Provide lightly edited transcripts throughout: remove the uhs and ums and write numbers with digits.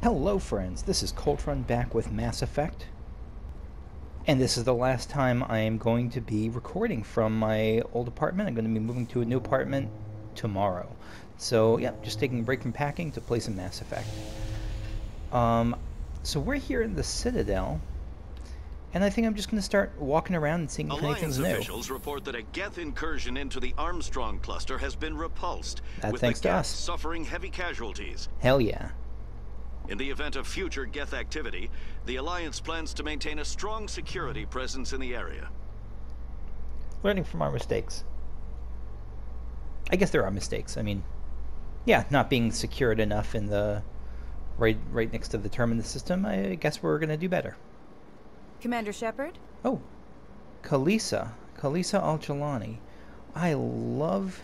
Hello friends, this is Coltron back with Mass Effect. And this is the last time I am going to be recording from my old apartment. I'm going to be moving to a new apartment tomorrow. So yeah, just taking a break from packing to play some Mass Effect. So we're here in the Citadel. And I think I'm just going to start walking around and seeing if anything's new. Alliance officials report that a Geth incursion into the Armstrong cluster has been repulsed, with the Geth suffering heavy casualties. Hell yeah. In the event of future Geth activity, the Alliance plans to maintain a strong security presence in the area. Learning from our mistakes. I guess there are mistakes. I mean, yeah, not being secured enough in the right next to the terminus system. I guess we're going to do better. Commander Shepard? Oh, Khalisah. Khalisah Al-Jilani. I love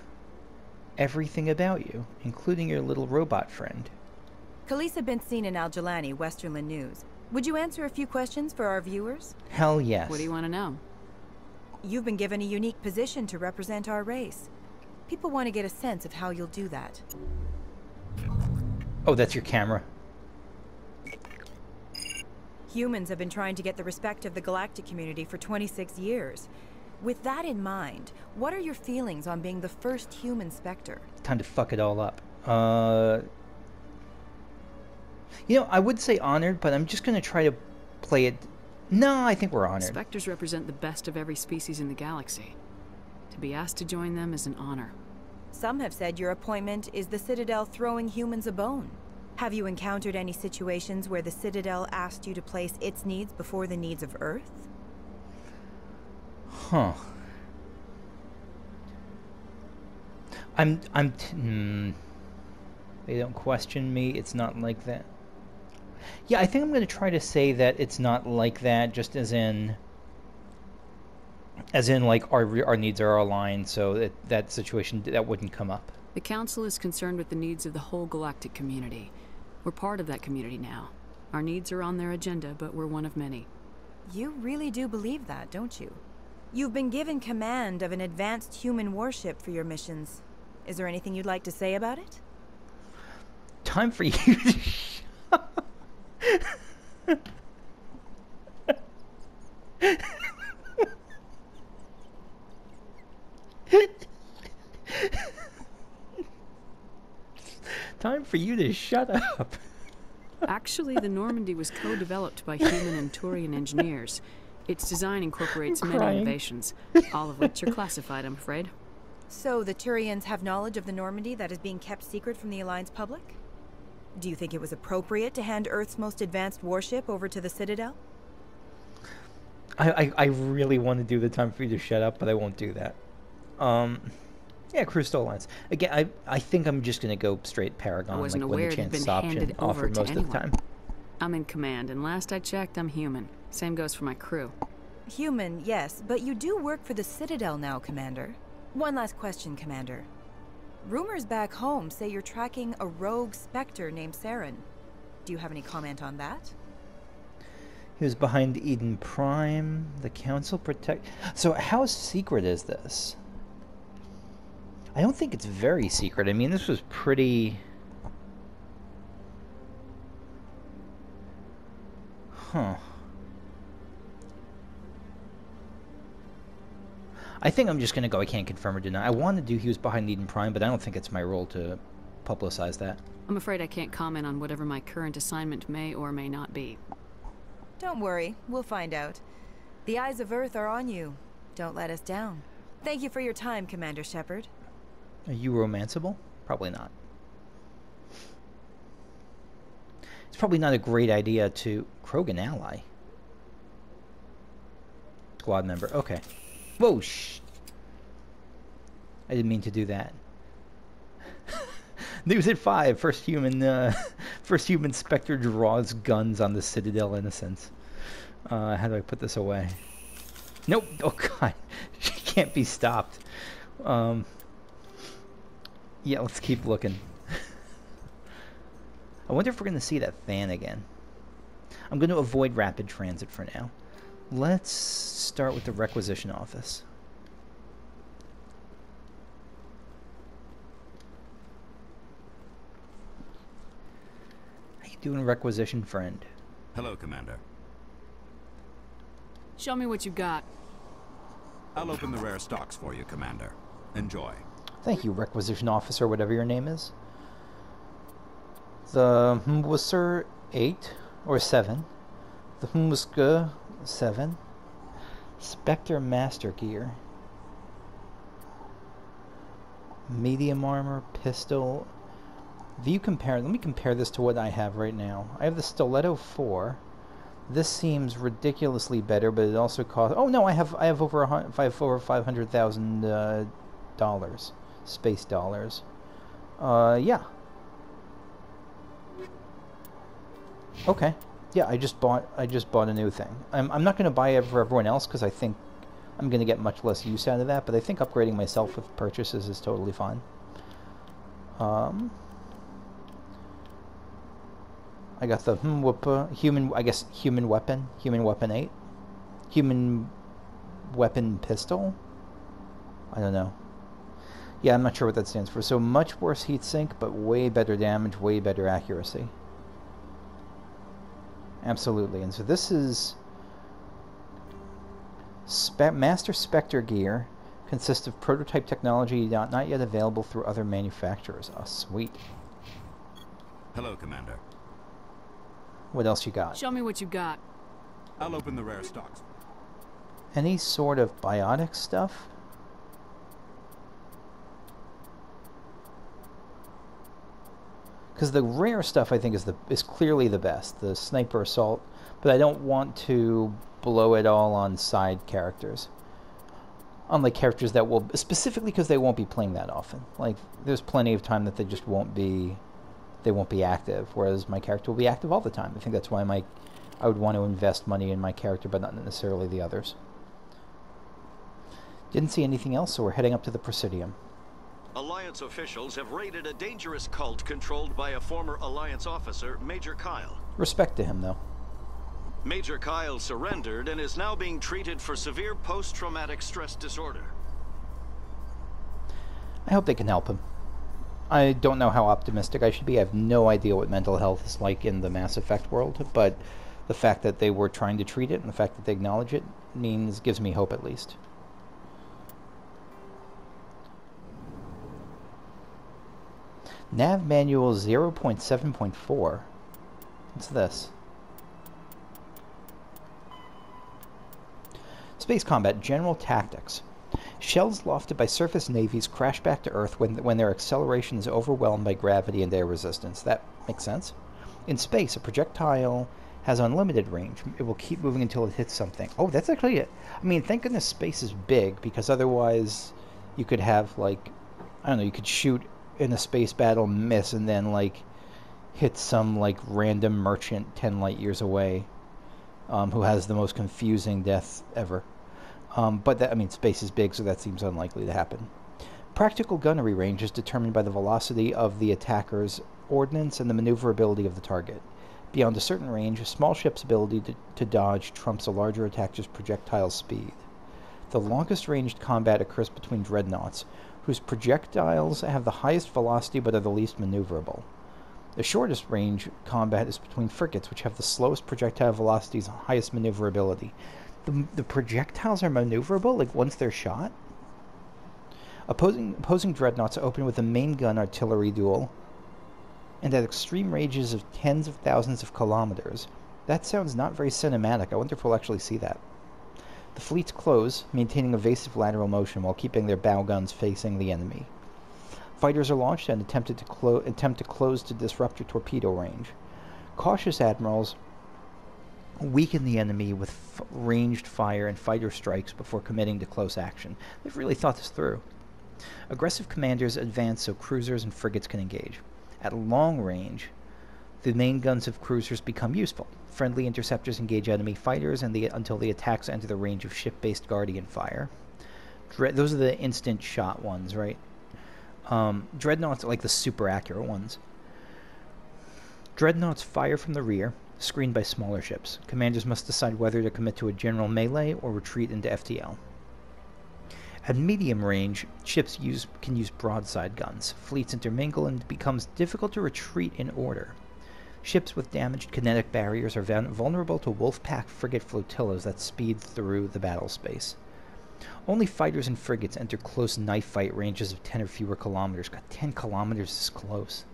everything about you, including your little robot friend. Khalisah been seen in Al-Jilani, Westerland News. Would you answer a few questions for our viewers? Hell yes. What do you want to know? You've been given a unique position to represent our race. People want to get a sense of how you'll do that. Oh, that's your camera. Humans have been trying to get the respect of the galactic community for 26 years. With that in mind, what are your feelings on being the first human Spectre? Time to fuck it all up. You know, I would say honored, but I'm just going to try to play it... No, I think we're honored. Spectres represent the best of every species in the galaxy. To be asked to join them is an honor. Some have said your appointment is the Citadel throwing humans a bone. Have you encountered any situations where the Citadel asked you to place its needs before the needs of Earth? Huh. They don't question me. It's not like that. Yeah, I think I'm going to try to say that it's not like that, just as in like our needs are aligned, so that situation that wouldn't come up. The Council is concerned with the needs of the whole galactic community. We're part of that community now. Our needs are on their agenda, but we're one of many. You really do believe that, don't you? You've been given command of an advanced human warship for your missions. Is there anything you'd like to say about it? Time for you to Time for you to shut up. Actually, the Normandy was co-developed by human and Turian engineers. Its design incorporates many innovations, all of which are classified, I'm afraid. So the Turians have knowledge of the Normandy that is being kept secret from the Alliance public? Do you think it was appropriate to hand Earth's most advanced warship over to the Citadel? I really want to do the time for you to shut up, but I won't do that. Yeah, Crystal Alliance. Again, I think I'm just going to go straight Paragon, like when the chance option offered most of the time. I'm in command, and last I checked, I'm human. Same goes for my crew. Human, yes, but you do work for the Citadel now, Commander. One last question, Commander. Rumors back home say you're tracking a rogue Spectre named Saren. Do you have any comment on that? He was behind Eden Prime. The Council protect... So how secret is this? I don't think it's very secret. I mean, this was pretty... Huh. I think I'm just going to go I can't confirm or deny. I want to do he was behind Eden Prime, but I don't think it's my role to publicize that. I'm afraid I can't comment on whatever my current assignment may or may not be. Don't worry, we'll find out. The eyes of Earth are on you. Don't let us down. Thank you for your time, Commander Shepard. Are you romanceable? Probably not. It's probably not a great idea to... Krogan ally. Squad member. Okay. Whoa, shh. I didn't mean to do that. News at 5. First human Spectre draws guns on the Citadel innocents. How do I put this away? Nope. Oh, God. She can't be stopped. Yeah, let's keep looking. I wonder if we're going to see that fan again. I'm going to avoid rapid transit for now. Let's start with the requisition office. Doing requisition, friend. Hello, Commander. Show me what you got. I'll open the rare stocks for you, Commander. Enjoy. Thank you, requisition officer, whatever your name is. The Mwusser 8 or 7. The Mwuska 7. Spectre Master Gear. Medium armor, pistol. View compare. Let me compare this to what I have right now. I have the Stiletto 4. This seems ridiculously better, but it also costs. Oh no, I have over $500,000 dollars, space dollars. Yeah. Okay. Yeah, I just bought a new thing. I'm not going to buy it for everyone else because I think I'm going to get much less use out of that. But I think upgrading myself with purchases is totally fine. I got the human weapon 8, human weapon pistol. I don't know. Yeah, I'm not sure what that stands for. So much worse heat sink, but way better damage, way better accuracy. Absolutely. And so this is Master Spectre gear. Consists of prototype technology not yet available through other manufacturers. Oh, sweet. Hello, Commander. What else you got? Show me what you got. I'll open the rare stocks. Any sort of biotic stuff? Because the rare stuff I think is clearly the best, the sniper assault, but I don't want to blow it all on side characters. Unlike characters that will, specifically because they won't be playing that often. Like, there's plenty of time that they just won't be active, whereas my character will be active all the time. I think that's why I would want to invest money in my character, but not necessarily the others. Didn't see anything else, so we're heading up to the Presidium. Alliance officials have raided a dangerous cult controlled by a former Alliance officer, Major Kyle. Respect to him, though. Major Kyle surrendered and is now being treated for severe post-traumatic stress disorder. I hope they can help him. I don't know how optimistic I should be. I have no idea what mental health is like in the Mass Effect world, but the fact that they were trying to treat it and the fact that they acknowledge it gives me hope at least. Nav Manual 0.7.4. What's this? Space Combat General Tactics. Shells lofted by surface navies crash back to Earth when their acceleration is overwhelmed by gravity and air resistance. That makes sense. In space, a projectile has unlimited range. It will keep moving until it hits something. Oh, that's actually it. I mean, thank goodness space is big, because otherwise you could have, like, I don't know, you could shoot in a space battle, miss, and then, like, hit some, like, random merchant 10 light years away who has the most confusing death ever. But that, I mean, space is big, so that seems unlikely to happen. Practical gunnery range is determined by the velocity of the attacker's ordnance and the maneuverability of the target. Beyond a certain range, a small ship's ability to dodge trumps a larger attacker's projectile speed. The longest ranged combat occurs between dreadnoughts, whose projectiles have the highest velocity but are the least maneuverable. The shortest range combat is between frigates, which have the slowest projectile velocities and highest maneuverability. The projectiles are maneuverable, like, once they're shot? Opposing dreadnoughts open with a main gun artillery duel, and at extreme ranges of tens of thousands of kilometers. That sounds not very cinematic. I wonder if we'll actually see that. The fleets close, maintaining evasive lateral motion while keeping their bow guns facing the enemy. Fighters are launched and attempt to close to disrupt your torpedo range. Cautious admirals weaken the enemy with ranged fire and fighter strikes before committing to close action. They've really thought this through. Aggressive commanders advance so cruisers and frigates can engage. At long range, the main guns of cruisers become useful. Friendly interceptors engage enemy fighters until the attacks enter the range of ship-based guardian fire. Those are the instant shot ones, right? Dreadnoughts are like the super accurate ones. Dreadnoughts fire from the rear, screened by smaller ships. Commanders must decide whether to commit to a general melee or retreat into FTL. At medium range, ships can use broadside guns. Fleets intermingle and it becomes difficult to retreat in order. Ships with damaged kinetic barriers are vulnerable to Wolfpack frigate flotillas that speed through the battle space. Only fighters and frigates enter close knife fight ranges of 10 or fewer kilometers. God, 10 kilometers is close.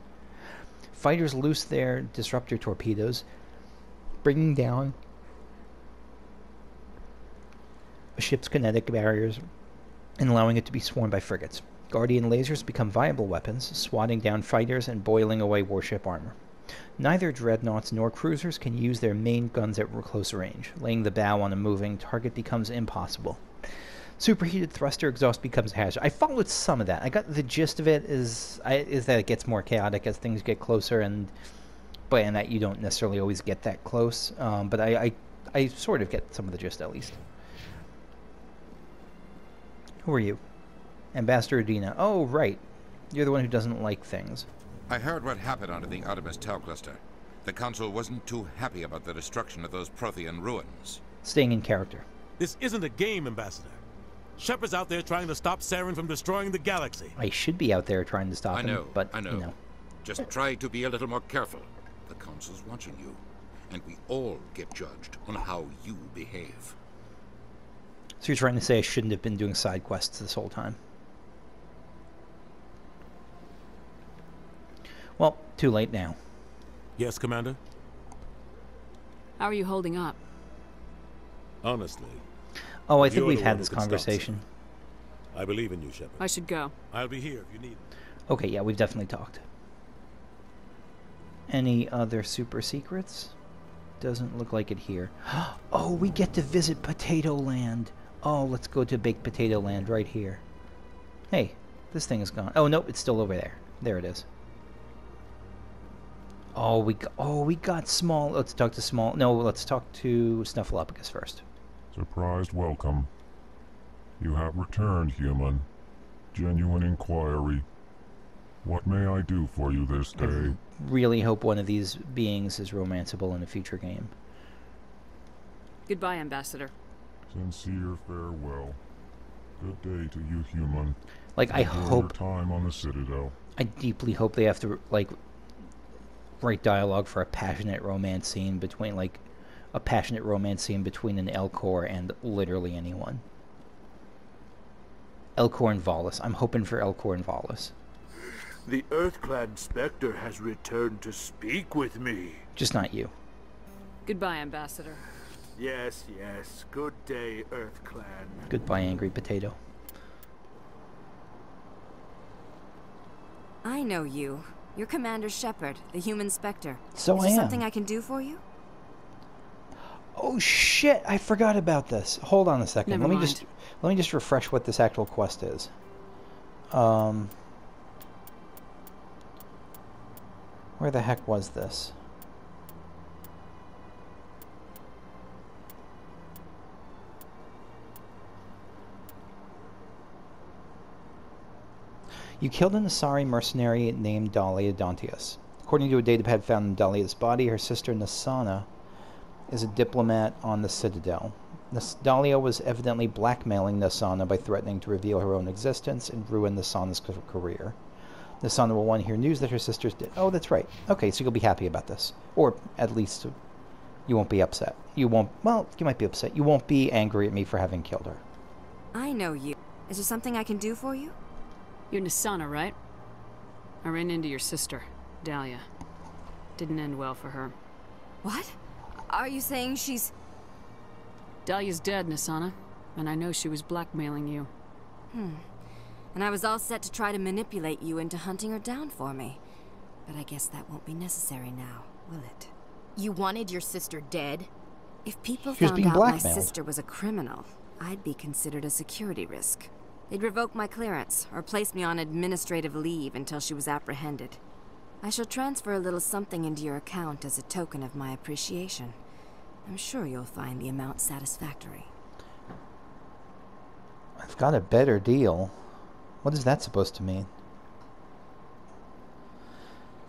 Fighters loose their disruptor torpedoes, bringing down a ship's kinetic barriers and allowing it to be swarmed by frigates. Guardian lasers become viable weapons, swatting down fighters and boiling away warship armor. Neither dreadnoughts nor cruisers can use their main guns at close range. Laying the bow on a moving target becomes impossible. Superheated thruster exhaust becomes a hazard. I followed some of that. I got the gist of it is that it gets more chaotic as things get closer, and that you don't necessarily always get that close. But I sort of get some of the gist at least. Who are you? Ambassador Udina. Oh, right. You're the one who doesn't like things. I heard what happened under the Artemis Tau cluster. The Council wasn't too happy about the destruction of those Prothean ruins. Staying in character. This isn't a game, Ambassador. Shepard's out there trying to stop Saren from destroying the galaxy. I should be out there trying to stop him, but, I know. You know. Just try to be a little more careful. The Council's watching you, and we all get judged on how you behave. So you're trying to say I shouldn't have been doing side quests this whole time? Well, too late now. Yes, Commander? How are you holding up? Honestly. Oh, I think we've had this conversation. I believe in you, Shepard. I should go. I'll be here if you need me. Okay, yeah, we've definitely talked. Any other super secrets? Doesn't look like it here. Oh, we get to visit Potato Land. Oh, let's go to Baked Potato Land right here. Hey, this thing is gone. Oh, nope, it's still over there. There it is. Oh, we got Small. Let's talk to Small. No, let's talk to Snuffleupagus first. Surprised welcome. You have returned, human. Genuine inquiry. What may I do for you this day? I really hope one of these beings is romanceable in a future game. Goodbye, Ambassador. Sincere farewell. Good day to you, human. Like, I hope... time on the Citadel. I deeply hope they have to, like, write dialogue for a passionate romance scene between, like, an Elcor and literally anyone. Elcor and Volus. I'm hoping for Elcor and Volus. The EarthClan Spectre has returned to speak with me. Just not you. Goodbye, Ambassador. Yes, yes. Good day, EarthClan. Goodbye, Angry Potato. I know you. You're Commander Shepard, the human Spectre. So Is I there am. something I can do for you? Oh shit! I forgot about this. Hold on a second. Never mind. Let me just refresh what this actual quest is. Where the heck was this? You killed an Asari mercenary named Dahlia Dantius. According to a datapad found in Dahlia's body, her sister Nassana is a diplomat on the Citadel. Dahlia was evidently blackmailing Nassana by threatening to reveal her own existence and ruin Nassana's career. Nassana will want to hear news that her sister's dead. Oh, that's right. Okay, so you'll be happy about this. Or at least you won't be upset. You won't... Well, you might be upset. You won't be angry at me for having killed her. I know you. Is there something I can do for you? You're Nassana, right? I ran into your sister, Dahlia. Didn't end well for her. What? Are you saying she's... Dahlia's dead, Nassana. And I know she was blackmailing you. And I was all set to try to manipulate you into hunting her down for me. But I guess that won't be necessary now, will it? You wanted your sister dead? If people found out my sister was a criminal, I'd be considered a security risk. They'd revoke my clearance, or place me on administrative leave until she was apprehended. I shall transfer a little something into your account as a token of my appreciation. I'm sure you'll find the amount satisfactory. I've got a better deal. What is that supposed to mean?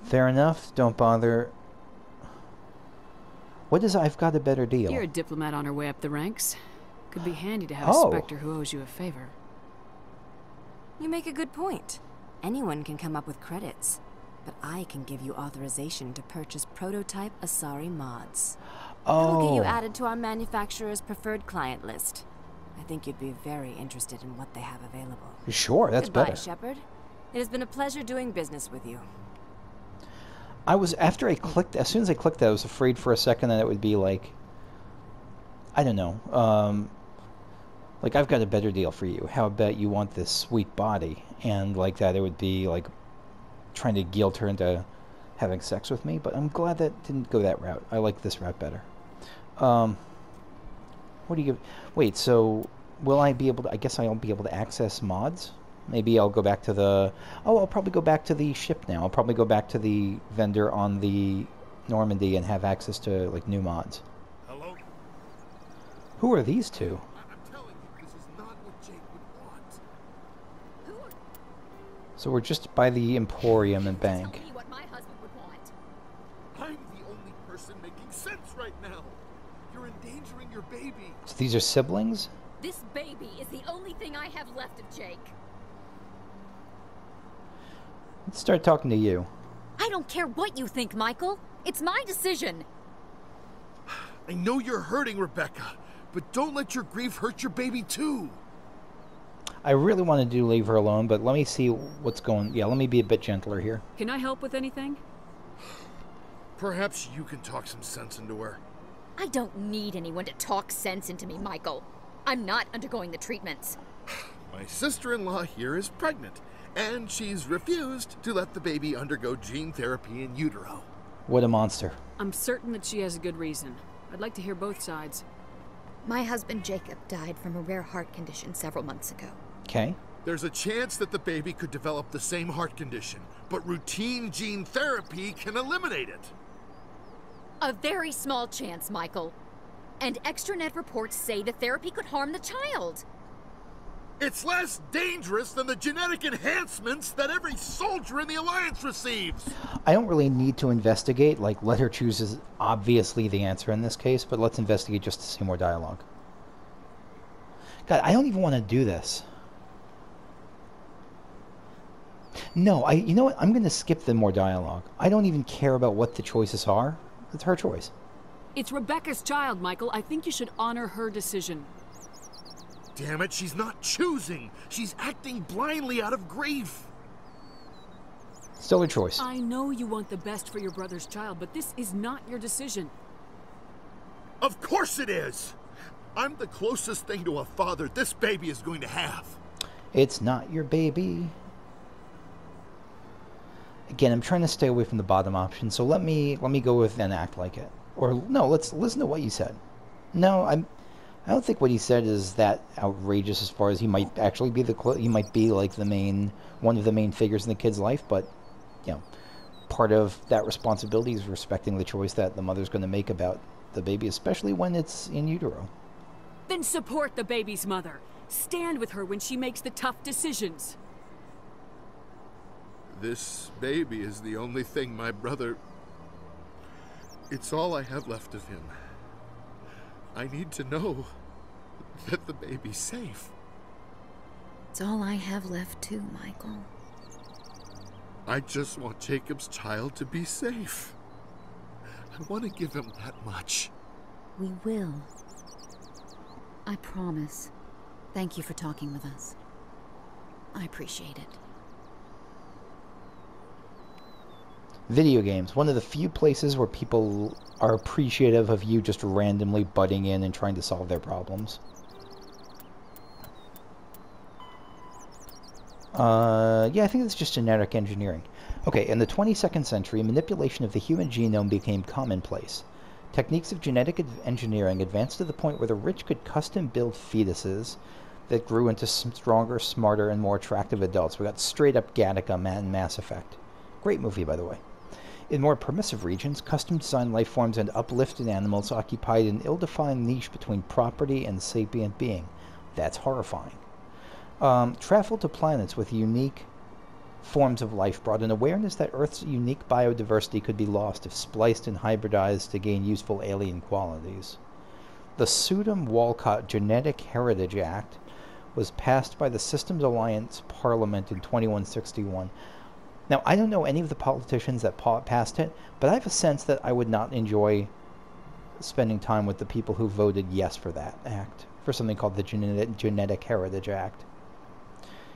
Fair enough, don't bother. What is I've got a better deal? You're a diplomat on her way up the ranks. Could be handy to have a Spectre who owes you a favor. You make a good point. Anyone can come up with credits. but I can give you authorization to purchase prototype Asari mods. Oh. That will get you added to our manufacturer's preferred client list. I think you'd be very interested in what they have available. Sure, that's Goodbye, better. Shepard. It has been a pleasure doing business with you. I was, after I clicked, as soon as I clicked that, I was afraid for a second that it would be like, I don't know, like, I've got a better deal for you. How about you want this sweet body? And like that, it would be like trying to guilt her into having sex with me. But I'm glad that didn't go that route. I like this route better. What do you give? Wait, so will I be able to, I guess I'll be able to access mods? Maybe I'll go back to the, oh, I'll probably go back to the ship now. I'll probably go back to the vendor on the Normandy and have access to, like, new mods. Hello? Who are these two? I'm telling you, this is not what Jake would want. So we're just by the Emporium and Bank. Tell me what my husband would want. I'm the only person making sense right now. You're endangering your baby. So these are siblings? This baby is the only thing I have left of Jake. Let's start talking to you. I don't care what you think, Michael. It's my decision. I know you're hurting, Rebecca, but don't let your grief hurt your baby too. I really want to leave her alone, but let me see what's going... Yeah, let me be a bit gentler here. Can I help with anything? Perhaps you can talk some sense into her. I don't need anyone to talk sense into me, Michael. I'm not undergoing the treatments. My sister-in-law here is pregnant, and she's refused to let the baby undergo gene therapy in utero. What a monster. I'm certain that she has a good reason. I'd like to hear both sides. My husband Jacob died from a rare heart condition several months ago. Okay. There's a chance that the baby could develop the same heart condition, but routine gene therapy can eliminate it. A very small chance, Michael. And extranet reports say the therapy could harm the child. It's less dangerous than the genetic enhancements that every soldier in the Alliance receives. I don't really need to investigate. Like, let her choose is obviously the answer in this case, but let's investigate just to see more dialogue. God, I don't even want to do this. No, you know what? I'm going to skip the more dialogue. I don't even care about what the choices are. It's her choice. It's Rebecca's child, Michael. I think you should honor her decision. Damn it, she's not choosing. She's acting blindly out of grief. Still her choice. I know you want the best for your brother's child, but this is not your decision. Of course it is. I'm the closest thing to a father this baby is going to have. It's not your baby. Again, I'm trying to stay away from the bottom option, so let me go with and act like it. Or no, let's listen to what you said. No, I don't think what he said is that outrageous as far as he might actually be he might be like one of the main figures in the kid's life, but you know, part of that responsibility is respecting the choice that the mother's going to make about the baby, especially when it's in utero. Then support the baby's mother. Stand with her when she makes the tough decisions. This baby is the only thing my brother... It's all I have left of him. I need to know that the baby's safe. It's all I have left too, Michael. I just want Jacob's child to be safe. I want to give him that much. We will. I promise. Thank you for talking with us. I appreciate it. Video games, one of the few places where people are appreciative of you just randomly butting in and trying to solve their problems. Yeah, I think it's just genetic engineering. Okay, in the 22nd century, manipulation of the human genome became commonplace. Techniques of genetic engineering advanced to the point where the rich could custom-build fetuses that grew into stronger, smarter, and more attractive adults. We got straight-up Gattaca and Mass Effect. Great movie, by the way. In more permissive regions, custom-designed life forms and uplifted animals occupied an ill-defined niche between property and sapient being. That's horrifying. Travel to planets with unique forms of life brought an awareness that Earth's unique biodiversity could be lost if spliced and hybridized to gain useful alien qualities. The Sudom-Walcott Genetic Heritage Act was passed by the Systems Alliance Parliament in 2161. Now, I don't know any of the politicians that passed it, but I have a sense that I would not enjoy spending time with the people who voted yes for that act, for something called the Genetic Heritage Act.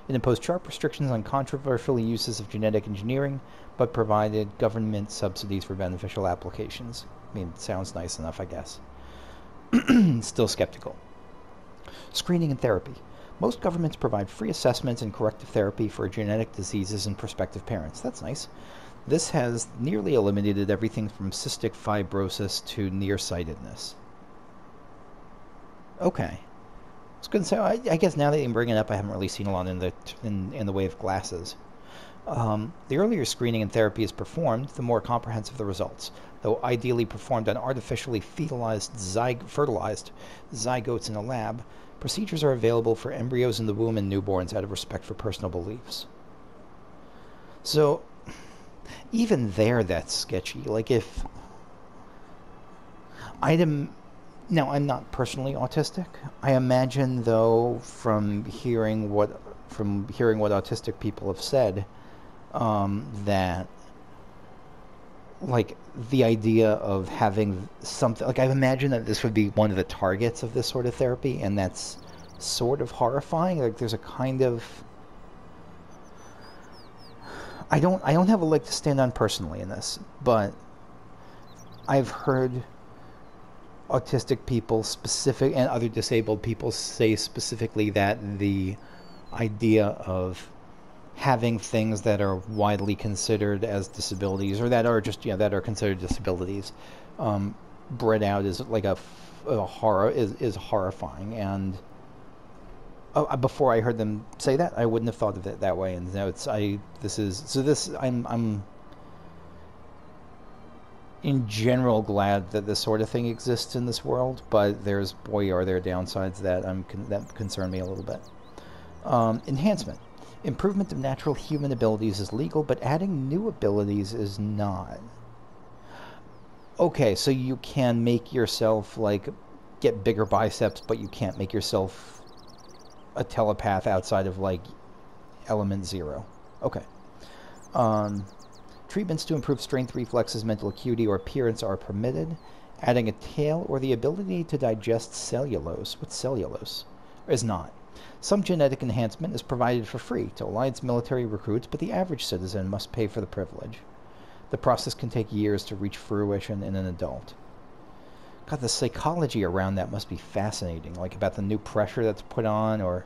It imposed sharp restrictions on controversial uses of genetic engineering, but provided government subsidies for beneficial applications. I mean, it sounds nice enough, I guess. Still skeptical. Screening and therapy. Most governments provide free assessments and corrective therapy for genetic diseases in prospective parents. That's nice. This has nearly eliminated everything from cystic fibrosis to nearsightedness. Okay. I was going to say, I guess now that you bring it up, I haven't really seen a lot in the way of glasses. The earlier screening and therapy is performed, the more comprehensive the results. Though ideally performed on artificially fertilized zygotes in a lab, procedures are available for embryos in the womb and newborns out of respect for personal beliefs. So, even there, that's sketchy. Like if now, I'm not personally autistic. I imagine, though, from hearing what autistic people have said, that, like, the idea of having something, like, I imagine that this would be one of the targets of this sort of therapy, and that's sort of horrifying. Like, there's a kind of, I don't have a leg to stand on personally in this, but I've heard autistic people and other disabled people say specifically that the idea of having things that are widely considered as disabilities, or that are just that are considered disabilities, bred out is like a horror is horrifying. And before I heard them say that, I wouldn't have thought of it that way. And now I'm in general glad that this sort of thing exists in this world, but boy are there downsides that concern me a little bit. Enhancement. Improvement of natural human abilities is legal, but adding new abilities is not. Okay, so you can make yourself, like, get bigger biceps, but you can't make yourself a telepath outside of, like, element 0. Okay. Treatments to improve strength, reflexes, mental acuity, or appearance are permitted. Adding a tail or the ability to digest cellulose, what's cellulose, is not. Some genetic enhancement is provided for free to Alliance military recruits, but the average citizen must pay for the privilege. The process can take years to reach fruition in an adult. God, the psychology around that must be fascinating, like about the new pressure that's put on, or,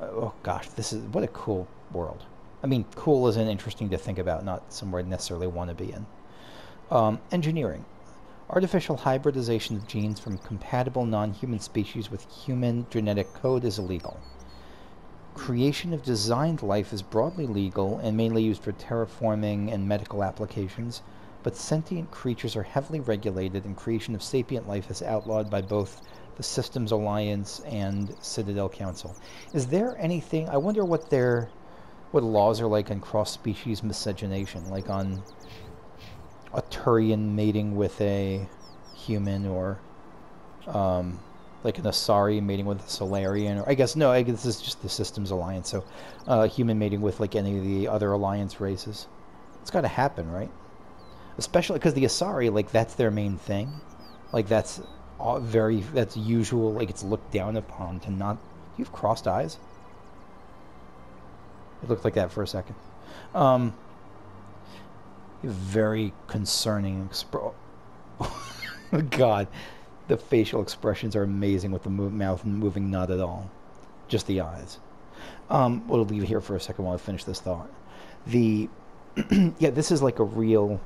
oh gosh, what a cool world. I mean, cool isn't interesting to think about, not somewhere I necessarily want to be in. Engineering. Artificial hybridization of genes from compatible non-human species with human genetic code is illegal. Creation of designed life is broadly legal and mainly used for terraforming and medical applications, but sentient creatures are heavily regulated, and creation of sapient life is outlawed by both the Systems Alliance and Citadel Council. Is there anything... I wonder what laws are like on cross-species miscegenation, like on a Turian mating with a human, or like an Asari mating with a Solarian, or I guess this is just the Systems Alliance, so human mating with like any of the other Alliance races. It's got to happen, right? Especially because the Asari, like, that's their main thing. Like, that's usual, like, it's looked down upon to not... You have crossed eyes? It looked like that for a second. Very concerning God, the facial expressions are amazing with the mouth moving not at all. Just the eyes. We'll leave it here for a second while I finish this thought. Yeah, this is like a real...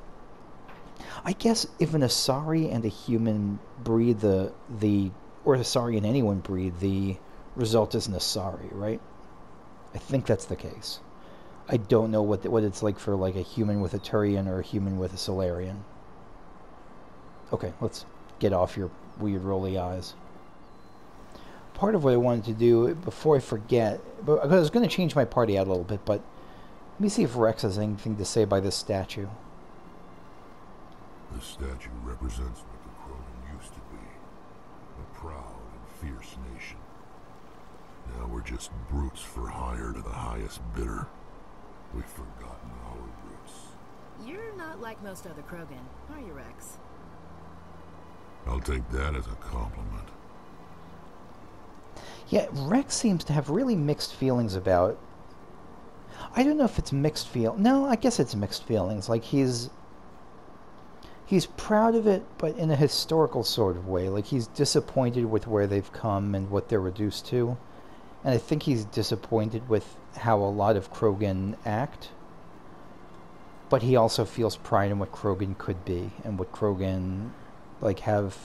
I guess if an Asari and a human breed or Asari and anyone breed, the result is an Asari, right? I think that's the case. I don't know what it's like for like a human with a Turian or a human with a Solarian. Okay, let's get off your weird rolly eyes. Part of what I wanted to do, before I forget, but I was going to change my party out a little bit, but let me see if Rex has anything to say by this statue. This statue represents what the Krogan used to be. A proud and fierce nation. Now we're just brutes for hire to the highest bidder. We've forgotten our roots. You're not like most other Krogan, are you, Rex? I'll take that as a compliment. Yeah, Rex seems to have really mixed feelings about... I don't know if it's mixed feel... No, I guess it's mixed feelings. Like, he's proud of it, but in a historical sort of way. Like, he's disappointed with where they've come and what they're reduced to. And I think he's disappointed with how a lot of Krogan act. But he also feels pride in what Krogan could be and what Krogan, like, have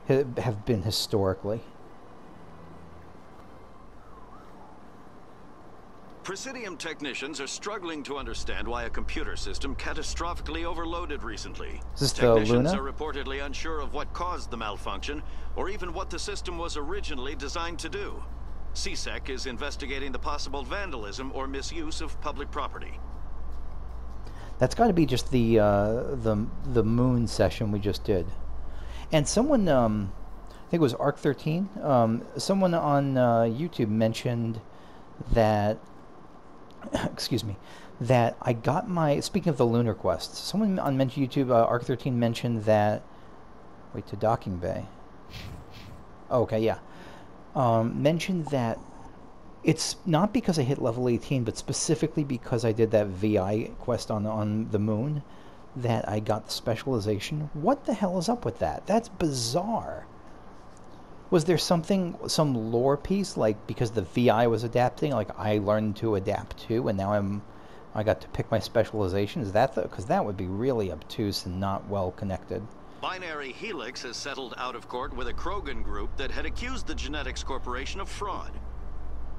been historically. Presidium technicians are struggling to understand why a computer system catastrophically overloaded recently. Is this Technicians the are reportedly unsure of what caused the malfunction, or even what the system was originally designed to do. CSEC is investigating the possible vandalism or misuse of public property. That's got to be just the moon session we just did. And someone, I think it was Arc 13, someone on YouTube mentioned that, excuse me, that I got my, speaking of the lunar quests, someone on YouTube, Arc 13 mentioned that, wait, to Docking Bay. Oh, okay, yeah. Mentioned that it's not because I hit level 18, but specifically because I did that VI quest on the moon, that I got the specialization. What the hell is up with that? That's bizarre. Was there some lore piece, like because the VI was adapting, like I learned to adapt too, and now I got to pick my specialization? Is that because that would be really obtuse and not well connected? Binary Helix has settled out of court with a Krogan group that had accused the Genetics Corporation of fraud.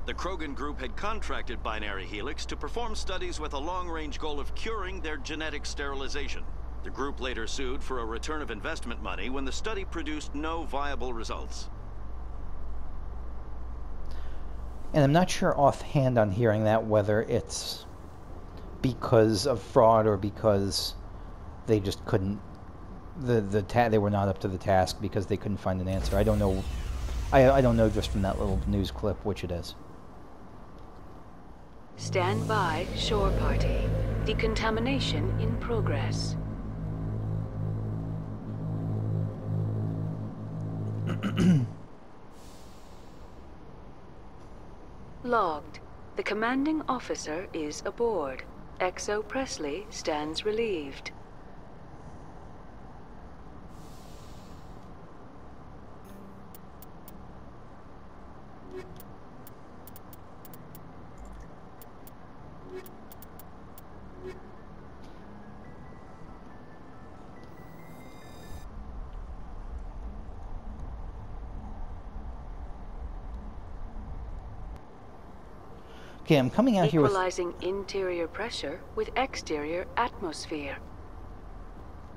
The Krogan group had contracted Binary Helix to perform studies with a long-range goal of curing their genetic sterilization. The group later sued for a return of investment money when the study produced no viable results. And I'm not sure offhand on hearing that whether it's because of fraud or because they just couldn't, they were not up to the task because they couldn't find an answer. I don't know. I don't know just from that little news clip which it is. Stand by, shore party. Decontamination in progress. Logged. The commanding officer is aboard. XO Presley stands relieved. Okay, I'm coming out here with... Equalizing interior pressure with exterior atmosphere.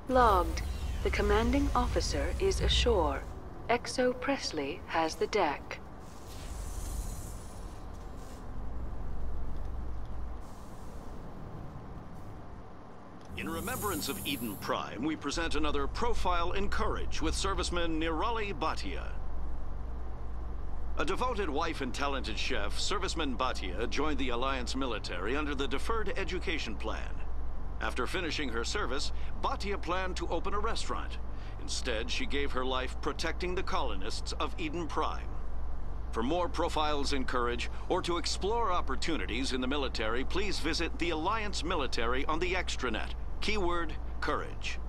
Logged. The commanding officer is ashore. XO Presley has the deck. In remembrance of Eden Prime, we present another Profile in Courage with serviceman Nirali Bhatia. A devoted wife and talented chef, Serviceman Bhatia joined the Alliance military under the Deferred Education Plan. After finishing her service, Bhatia planned to open a restaurant. Instead, she gave her life protecting the colonists of Eden Prime. For more Profiles in Courage, or to explore opportunities in the military, please visit the Alliance military on the extranet. Keyword, Courage.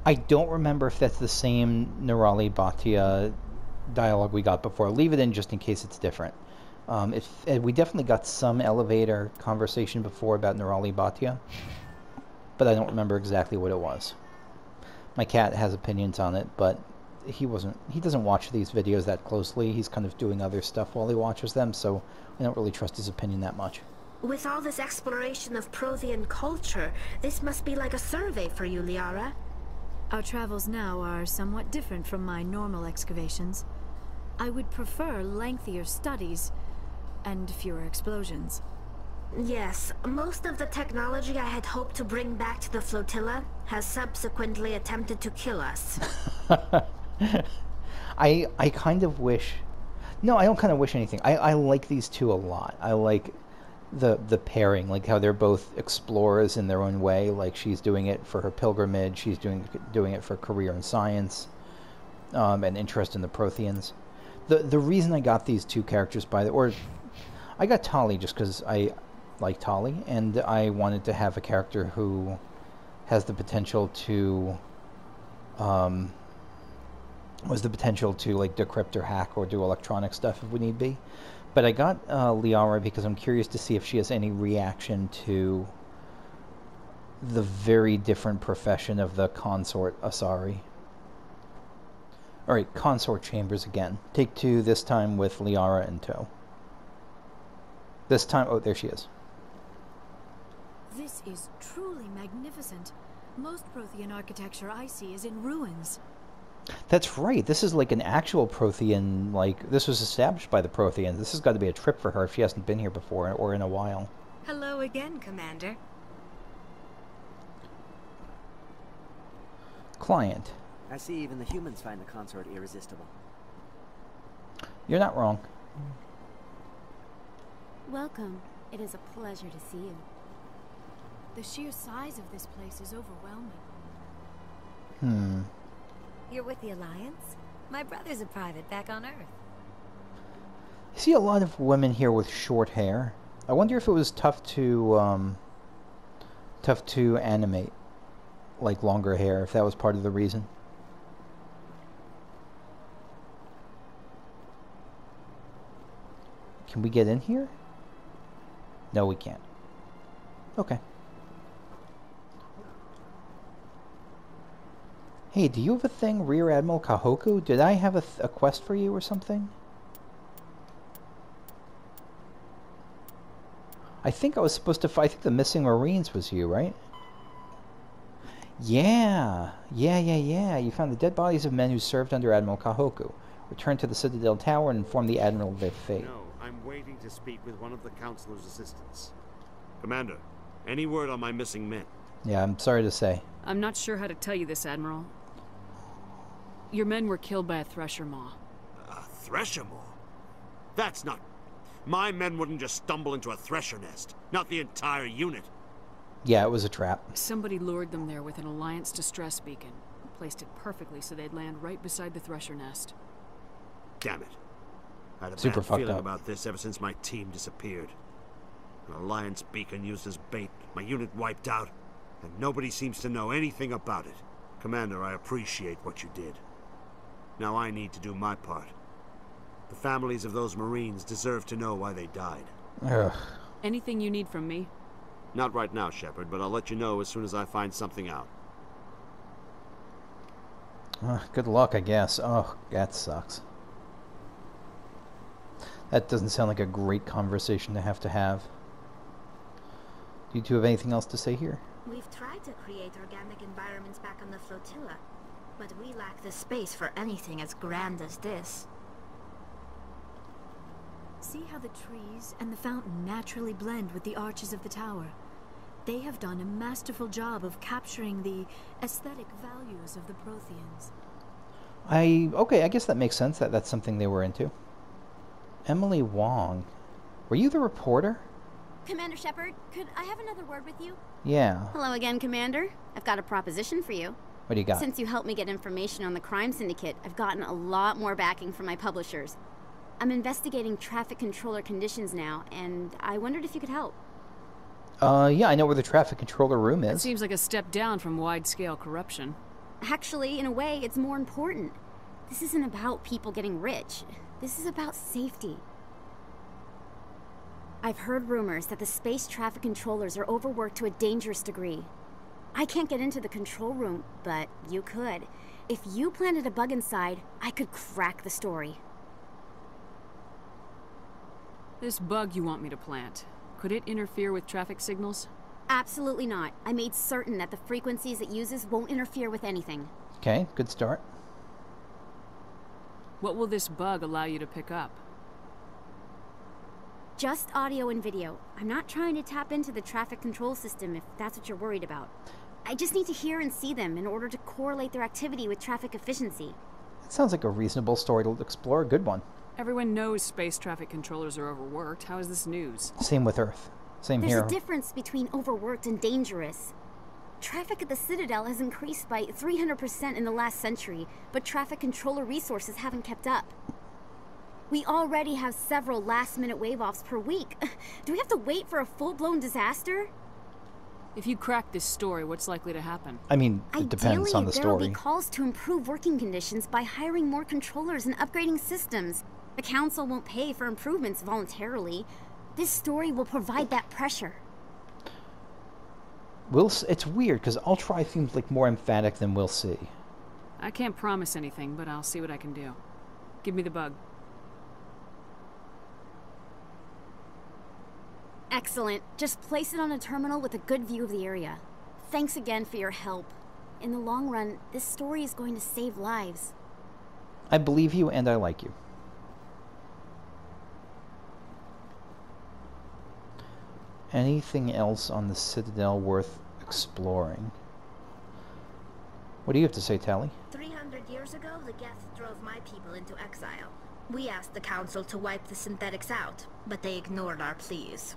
I don't remember if that's the same Nirali Bhatia dialogue we got before. Leave it in just in case it's different. We definitely got some elevator conversation before about Nirali Bhatia, but I don't remember exactly what it was. My cat has opinions on it, but he doesn't watch these videos that closely. He's kind of doing other stuff while he watches them, so I don't really trust his opinion that much. With all this exploration of Prothean culture, this must be like a survey for you, Liara. Our travels now are somewhat different from my normal excavations. I would prefer lengthier studies and fewer explosions. Yes, most of the technology I had hoped to bring back to the flotilla has subsequently attempted to kill us. I kind of wish... No, I don't kind of wish anything. I like these two a lot. I like the pairing, like how they're both explorers in their own way. Like she's doing it for her pilgrimage, she's doing it for a career in science, and interest in the Protheans. The reason I got these two characters I got Tali just because I like Tali, and I wanted to have a character who has the potential to like decrypt or hack or do electronic stuff if we need be. But I got Liara because I'm curious to see if she has any reaction to the very different profession of the consort Asari. Alright, consort chambers again. Take 2, this time with Liara in tow. This time, oh, there she is. This is truly magnificent. Most Prothean architecture I see is in ruins. That's right. This is like an actual Prothean, like, this was established by the Protheans. This has got to be a trip for her if she hasn't been here before or in a while. Hello again, Commander. Client. I see even the humans find the consort irresistible. You're not wrong. Welcome. It is a pleasure to see you. The sheer size of this place is overwhelming. You're with the Alliance? My brother's a private back on Earth. I see a lot of women here with short hair. I wonder if it was tough to animate, like longer hair, if that was part of the reason. Can we get in here? No, we can't. Okay. Hey, do you have a thing, Rear Admiral Kahoku? Did I have a quest for you or something? I think I was supposed to fight. I think the missing Marines was you, right? Yeah. You found the dead bodies of men who served under Admiral Kahoku. Return to the Citadel Tower and inform the Admiral of their fate. No, I'm waiting to speak with one of the Councilor's assistants. Commander, any word on my missing men? Yeah, I'm sorry to say. I'm not sure how to tell you this, Admiral. Your men were killed by a Thresher Maw. A Thresher Maw? That's not... My men wouldn't just stumble into a Thresher nest. Not the entire unit. Yeah, it was a trap. Somebody lured them there with an Alliance distress beacon. Placed it perfectly so they'd land right beside the Thresher nest. Damn it. I had a Super bad fucked feeling up about this ever since my team disappeared. An Alliance beacon used as bait, my unit wiped out, and nobody seems to know anything about it. Commander, I appreciate what you did. Now I need to do my part. The families of those Marines deserve to know why they died. Ugh. Anything you need from me? Not right now, Shepard, but I'll let you know as soon as I find something out. Good luck, I guess. Oh, that sucks. That doesn't sound like a great conversation to have. Do you two have anything else to say here? We've tried to create organic environments back on the flotilla, but we lack the space for anything as grand as this. See how the trees and the fountain naturally blend with the arches of the tower. They have done a masterful job of capturing the aesthetic values of the Protheans. Okay, I guess that makes sense. That's something they were into. Emily Wong. Were you the reporter? Commander Shepard, could I have another word with you? Yeah. Hello again, Commander. I've got a proposition for you. What do you got? Since you helped me get information on the crime syndicate, I've gotten a lot more backing from my publishers. I'm investigating traffic controller conditions now, and I wondered if you could help. Yeah, I know where the traffic controller room is. It seems like a step down from wide-scale corruption. Actually, in a way, it's more important. This isn't about people getting rich. This is about safety. I've heard rumors that the space traffic controllers are overworked to a dangerous degree. I can't get into the control room, but you could. If you planted a bug inside, I could crack the story. This bug you want me to plant, could it interfere with traffic signals? Absolutely not. I made certain that the frequencies it uses won't interfere with anything. Okay, good start. What will this bug allow you to pick up? Just audio and video. I'm not trying to tap into the traffic control system if that's what you're worried about. I just need to hear and see them in order to correlate their activity with traffic efficiency. That sounds like a reasonable story to explore. A good one. Everyone knows space traffic controllers are overworked. How is this news? Same with Earth. Same There's here. a difference between overworked and dangerous. Traffic at the Citadel has increased by 300% in the last century, but traffic controller resources haven't kept up. We already have several last-minute wave-offs per week. Do we have to wait for a full-blown disaster? If you crack this story, what's likely to happen? I mean, it depends on the Ideally, there will story. be calls to improve working conditions by hiring more controllers and upgrading systems. The Council won't pay for improvements voluntarily. This story will provide that pressure. It's weird, because I'll try seems like more emphatic than we'll see. I can't promise anything, but I'll see what I can do. Give me the bug. Excellent. Just place it on a terminal with a good view of the area. Thanks again for your help. In the long run, this story is going to save lives. I believe you, and I like you. Anything else on the Citadel worth exploring? What do you have to say, Tally? 300 years ago, the Geth drove my people into exile. We asked the Council to wipe the synthetics out, but they ignored our pleas.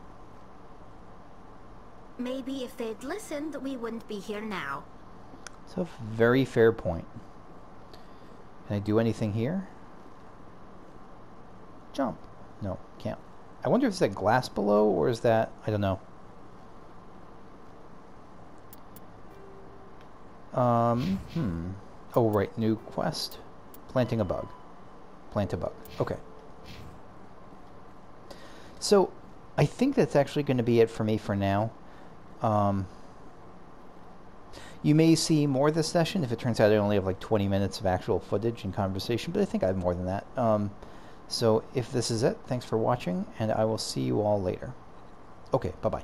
Maybe if they'd listened, we wouldn't be here now. It's a very fair point. Can I do anything here? Jump. No, can't. I wonder if it's that glass below, or is that... I don't know. Oh, right. New quest. Planting a bug. Plant a bug. Okay. So, I think that's actually going to be it for me for now. You may see more this session if it turns out I only have like 20 minutes of actual footage and conversation, but I think I have more than that. So if this is it, thanks for watching, and I will see you all later. Okay, bye-bye.